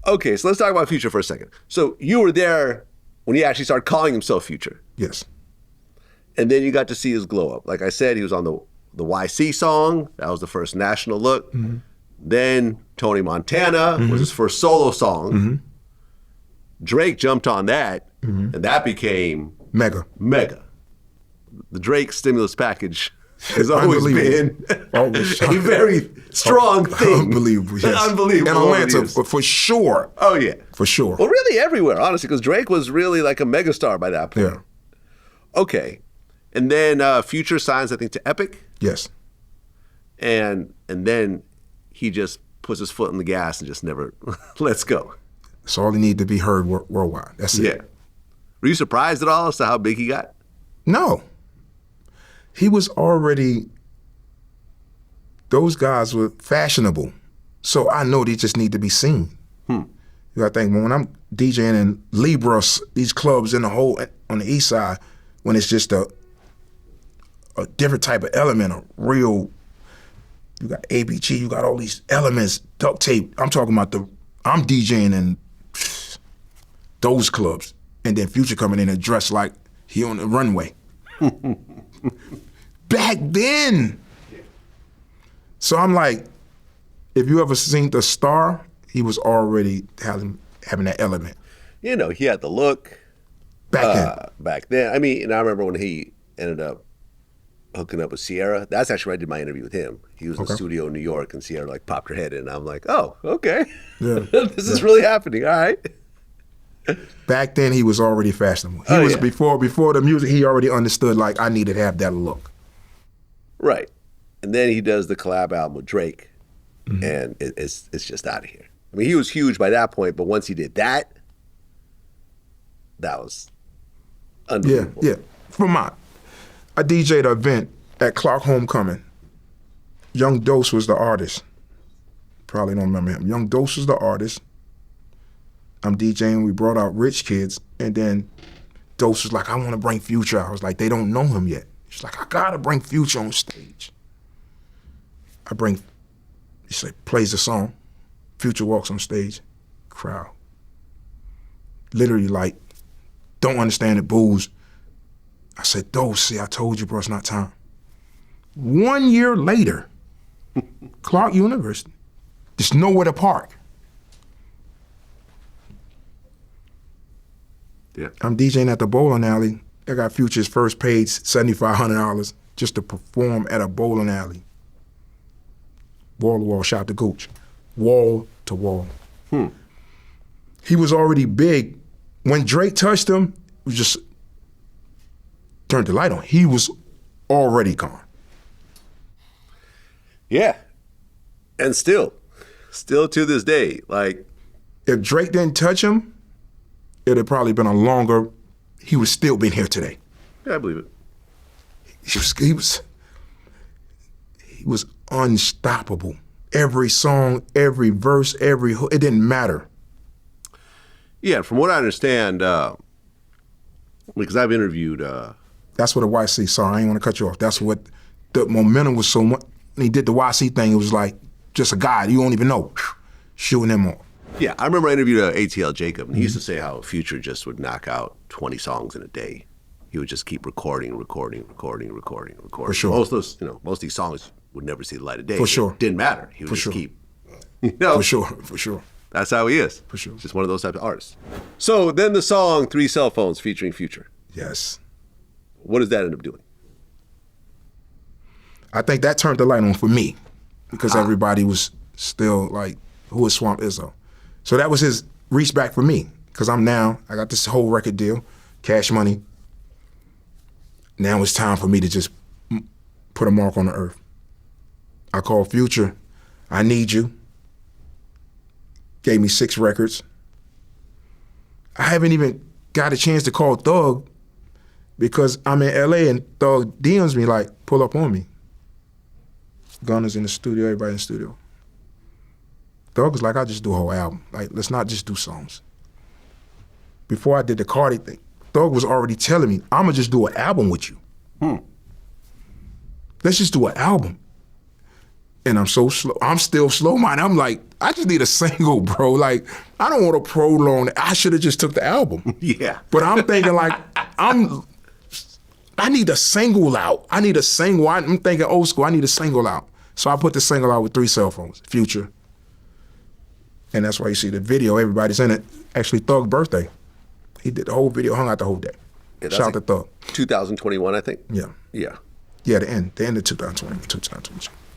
Okay, so let's talk about Future for a second. So you were there when he actually started calling himself Future. Yes. And then you got to see his glow up. Like I said, he was on the YC song. That was the first national look. Mm-hmm. Then Tony Montana was his first solo song. Mm-hmm. Drake jumped on that, and that became Mega. The Drake stimulus package has always been a very strong thing. Unbelievable, yes. Unbelievable. In Atlanta, for sure. Oh, yeah. For sure. Well, really everywhere, honestly, because Drake was really like a megastar by that point. Yeah. Okay. And then Future signs, I think, to Epic. Yes. And then he just puts his foot on the gas and just never lets go. That's all he needed to be heard worldwide. That's it. Yeah. Were you surprised at all as to how big he got? No. He was already, those guys were fashionable. So I know they just need to be seen. You got to think, when I'm DJing in Libras, these clubs on the east side, when it's just a different type of element, a real, you got ABG, you got all these elements, duct tape. I'm talking about I'm DJing in those clubs. And then Future coming in and dressed like he on the runway. Back then. So I'm like, if you ever seen The Star, he was already having that element. You know, he had the look. Back then. I mean, and I remember when he ended up hooking up with Ciara. That's actually where I did my interview with him. He was in the studio in New York, and Ciara like popped her head in. And I'm like, oh, okay. Yeah. This is really happening. All right. Back then, he was already fashionable. He was before the music. He already understood like I needed to have that look. Right, and then he does the collab album with Drake, and it's just out of here. I mean, he was huge by that point, but once he did that was unbelievable. Yeah. I DJ'd an event at Clark Homecoming. Young Dose was the artist. Probably don't remember him. Young Dose was the artist. I'm DJing, we brought out Rich Kids, and then Dose was like, I want to bring Future. I was like, they don't know him yet. She's like, I gotta bring Future on stage. He plays the song, Future walks on stage, crowd. Literally like, don't understand it, boos. I said, Dose, see, I told you, bro, it's not time. 1 year later, Clark University, there's nowhere to park. Yeah. I'm DJing at the bowling alley. I got Future's first paid $7,500 just to perform at a bowling alley. Wall to wall, shout to Gooch. Wall to wall. He was already big. When Drake touched him, it was just turned the light on. He was already gone. Yeah. And still to this day, like. If Drake didn't touch him, it'd have probably been he would still been here today. Yeah, I believe it. He was unstoppable. Every song, every verse, it didn't matter. Yeah, from what I understand, because I've interviewed. That's what the YC saw. I ain't want to cut you off. That's what the momentum was so much. When he did the YC thing, it was like just a guy you don't even know shooting him off. Yeah, I remember I interviewed ATL Jacob, and he used to say how Future just would knock out 20 songs in a day. He would just keep recording. For sure. Most of these songs would never see the light of day. For sure. It didn't matter. He would keep, For sure. That's how he is. For sure. Just one of those types of artists. So then the song 3 Cell Phones featuring Future. Yes. What does that end up doing? I think that turned the light on for me because everybody was still like, who is Swamp Izzo? So that was his reach back for me because I got this whole record deal, Cash Money. Now it's time for me to just put a mark on the earth. I called Future, I need you. Gave me 6 records. I haven't even got a chance to call Thug because I'm in LA and Thug DMs me like, pull up on me. Gunner's in the studio, everybody in the studio. Thug was like, I'll just do a whole album. Like, let's not just do songs. Before I did the Cardi thing, Thug was already telling me, I'm gonna just do an album with you. Let's just do an album. And I'm so slow. I'm still slow-minded. I'm like, I just need a single, bro. Like, I don't want to prolong it. I should have just took the album. Yeah. But I'm thinking like, I need a single out. I need a single. I'm thinking old school. I need a single out. So I put the single out with 3 cell phones, Future. And that's why you see the video, everybody's in it. Actually, Thug's birthday. He did the whole video, hung out the whole day. Yeah, Shout out to Thug. 2021, I think. Yeah. Yeah. Yeah, the end of 2020, 2022.